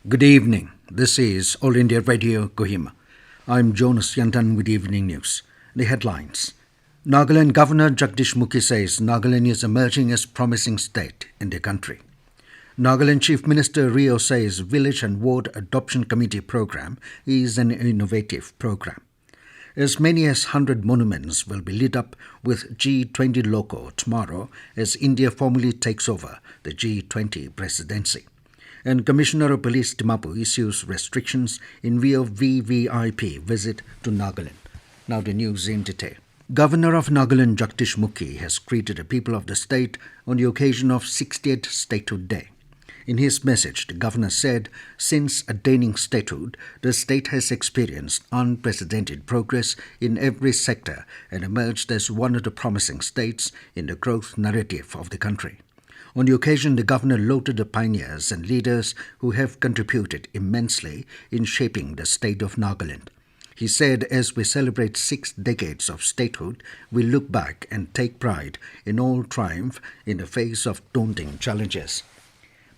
Good evening. This is All India Radio Kohima. I'm Jonas Yantan with Evening News. The headlines. Nagaland Governor Jagdish Mukhi says Nagaland is emerging as promising state in the country. Nagaland Chief Minister Rio says Village and Ward Adoption Committee program is an innovative program. As many as 100 monuments will be lit up with G20 logo tomorrow as India formally takes over the G20 presidency. And Commissioner of Police Dimapur issues restrictions in view of VVIP visit to Nagaland. Now the news in detail. Governor of Nagaland Jagdish Mukhi has greeted the people of the state on the occasion of 60th Statehood Day. In his message, the governor said, since attaining statehood, the state has experienced unprecedented progress in every sector and emerged as one of the promising states in the growth narrative of the country. On the occasion, the governor lauded the pioneers and leaders who have contributed immensely in shaping the state of Nagaland. He said, as we celebrate 6 decades of statehood, we look back and take pride in all triumph in the face of daunting challenges.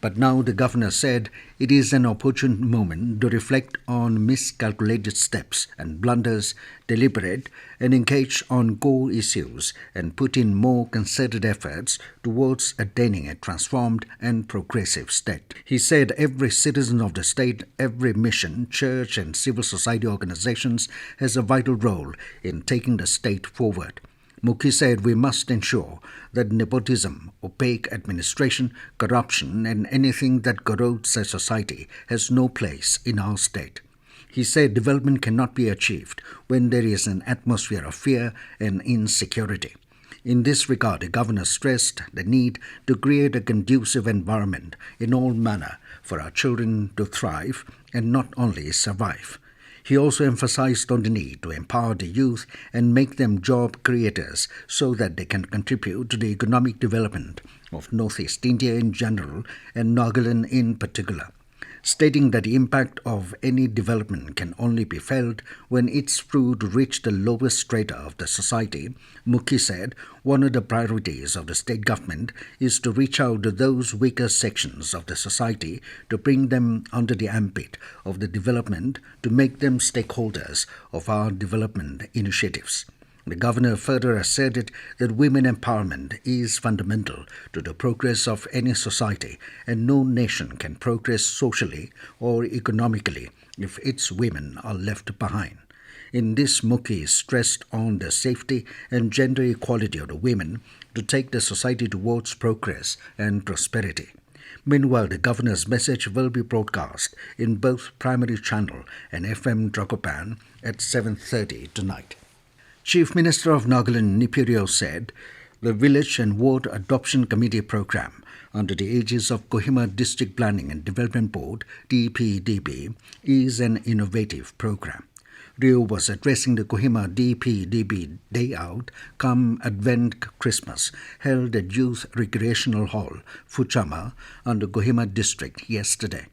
But now, the governor said, it is an opportune moment to reflect on miscalculated steps and blunders, deliberate and engage on core issues and put in more concerted efforts towards attaining a transformed and progressive state. He said every citizen of the state, every mission, church and civil society organizations has a vital role in taking the state forward. Mukhi said we must ensure that nepotism, opaque administration, corruption and anything that corrodes a society has no place in our state. He said development cannot be achieved when there is an atmosphere of fear and insecurity. In this regard, the governor stressed the need to create a conducive environment in all manner for our children to thrive and not only survive. He also emphasized on the need to empower the youth and make them job creators so that they can contribute to the economic development of Northeast India in general and Nagaland in particular. Stating that the impact of any development can only be felt when its fruit reach the lowest strata of the society, Mukhi said one of the priorities of the state government is to reach out to those weaker sections of the society to bring them under the ambit of the development to make them stakeholders of our development initiatives. The governor further asserted that women empowerment is fundamental to the progress of any society and no nation can progress socially or economically if its women are left behind. In this, Mukhi stressed on the safety and gender equality of the women to take the society towards progress and prosperity. Meanwhile, the governor's message will be broadcast in both primary channel and FM Dragopan at 7:30 tonight. Chief Minister of Nagaland Rio said the Village and Ward Adoption Committee program under the aegis of Kohima District Planning and Development Board (DPDB) is an innovative program. Rio was addressing the Kohima DPDB Day Out come Advent Christmas held at Youth Recreational Hall, Fuchama, under Kohima District yesterday.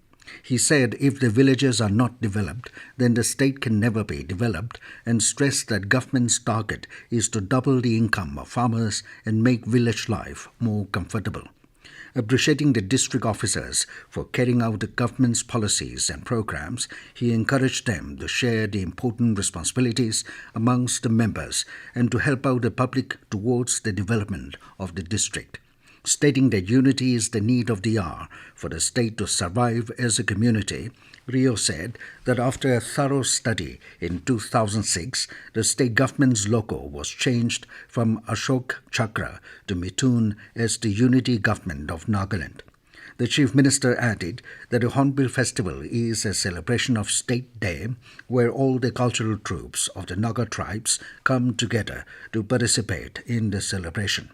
He said if the villages are not developed, then the state can never be developed and stressed that government's target is to double the income of farmers and make village life more comfortable. Appreciating the district officers for carrying out the government's policies and programs, he encouraged them to share the important responsibilities amongst the members and to help out the public towards the development of the district. Stating that unity is the need of the hour for the state to survive as a community, Rio said that after a thorough study in 2006, the state government's logo was changed from Ashok Chakra to Mithun as the Unity Government of Nagaland. The Chief Minister added that the Hornbill Festival is a celebration of State Day where all the cultural troops of the Naga tribes come together to participate in the celebration.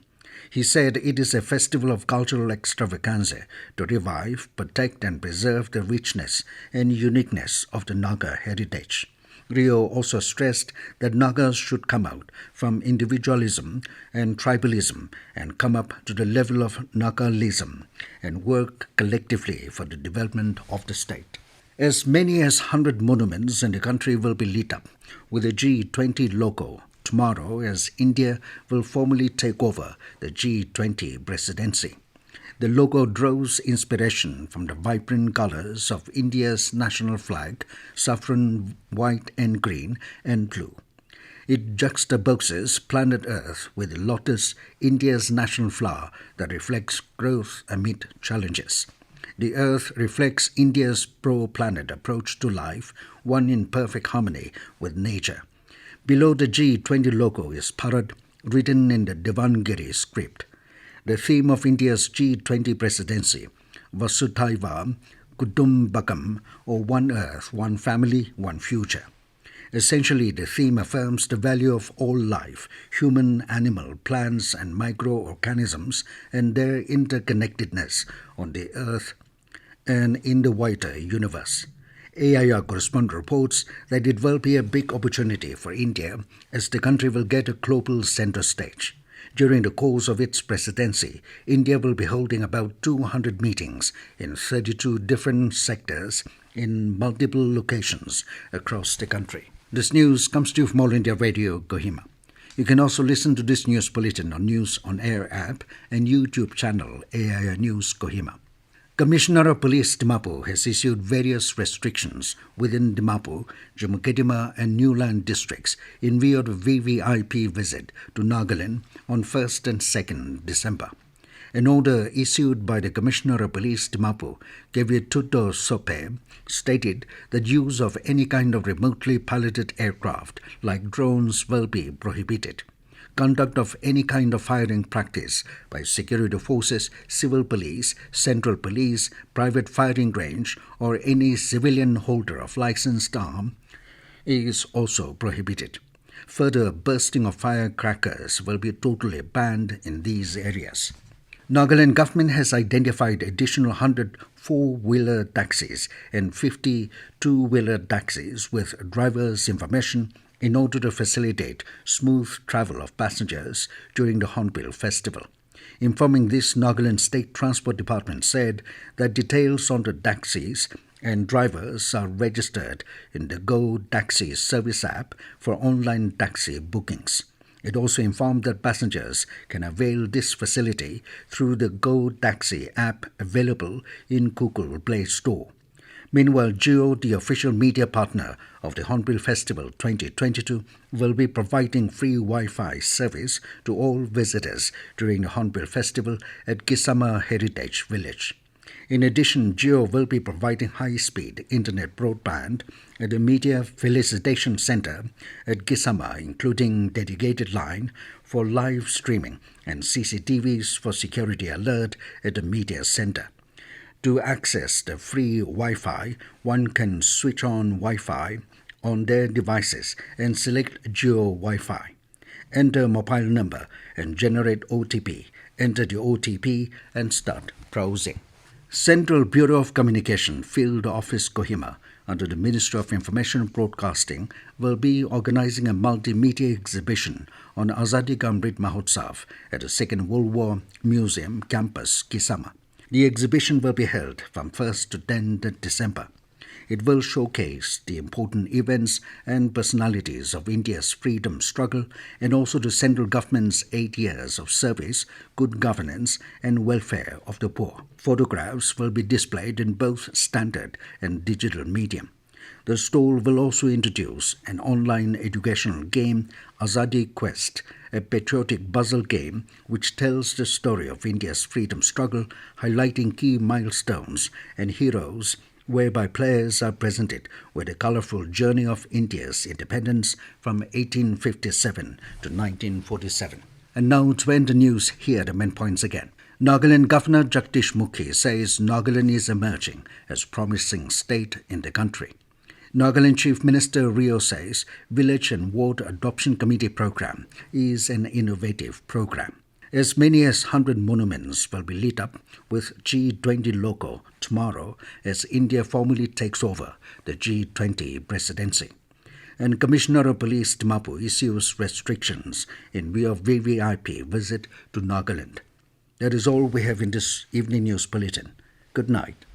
He said it is a festival of cultural extravaganza to revive, protect and preserve the richness and uniqueness of the Naga heritage. Rio also stressed that Nagas should come out from individualism and tribalism and come up to the level of Nagalism and work collectively for the development of the state. As many as 100 monuments in the country will be lit up with a G20 logo tomorrow as India will formally take over the G20 presidency. The logo draws inspiration from the vibrant colors of India's national flag, saffron, white and green and blue. It juxtaposes planet Earth with the lotus, India's national flower that reflects growth amid challenges. The Earth reflects India's pro-planet approach to life, one in perfect harmony with nature. Below the G20 logo is Bharat, written in the Devangiri script. The theme of India's G20 presidency, Vasudhaiva Kutumbakam, or One Earth, One Family, One Future. Essentially, the theme affirms the value of all life, human, animal, plants and microorganisms, and their interconnectedness on the Earth and in the wider universe. AIR correspondent reports that it will be a big opportunity for India as the country will get a global center stage. During the course of its presidency, India will be holding about 200 meetings in 32 different sectors in multiple locations across the country. This news comes to you from All India Radio, Kohima. You can also listen to this news bulletin on News on Air app and YouTube channel AIR News Kohima. Commissioner of Police Dimapur has issued various restrictions within Dimapur, Kohima and Newland districts in view of the VVIP visit to Nagaland on 1st and 2nd December. An order issued by the Commissioner of Police Dimapur, Kevituto Sope, stated that use of any kind of remotely piloted aircraft like drones will be prohibited. Conduct of any kind of firing practice by security forces, civil police, central police, private firing range, or any civilian holder of licensed arm is also prohibited. Further, bursting of firecrackers will be totally banned in these areas. Nagaland government has identified additional 100 four-wheeler taxis and 50 two-wheeler taxis with drivers' information in order to facilitate smooth travel of passengers during the Hornbill Festival. Informing this, Nagaland State Transport Department said that details on the taxis and drivers are registered in the Go Taxi service app for online taxi bookings. It also informed that passengers can avail this facility through the Go Taxi app available in Google Play Store. Meanwhile, Jio, the official media partner of the Hornbill Festival 2022, will be providing free Wi-Fi service to all visitors during the Hornbill Festival at Kisama Heritage Village. In addition, Jio will be providing high-speed internet broadband at the Media Felicitation Center at Kisama, including dedicated line for live streaming and CCTVs for security alert at the Media Center. To access the free Wi-Fi, one can switch on Wi-Fi on their devices and select Jio Wi-Fi. Enter mobile number and generate OTP. Enter the OTP and start browsing. Central Bureau of Communication Field Office Kohima, under the Ministry of Information Broadcasting, will be organizing a multimedia exhibition on Azadi Ka Amrit Mahotsav at the Second World War Museum Campus, Kisama. The exhibition will be held from 1st to 10th December. It will showcase the important events and personalities of India's freedom struggle and also the central government's 8 years of service, good governance and welfare of the poor. Photographs will be displayed in both standard and digital medium. The stall will also introduce an online educational game, Azadi Quest, a patriotic puzzle game which tells the story of India's freedom struggle, highlighting key milestones and heroes, whereby players are presented with a colorful journey of India's independence from 1857 to 1947. And now to end the news, here are the main points again. Nagaland Governor Jagdish Mukhi says Nagaland is emerging as promising state in the country. Nagaland Chief Minister Rio says Village and Ward Adoption Committee program is an innovative program. As many as 100 monuments will be lit up with G20 logo tomorrow as India formally takes over the G20 presidency. And Commissioner of Police Dimapur issues restrictions in view of VVIP visit to Nagaland. That is all we have in this evening news bulletin. Good night.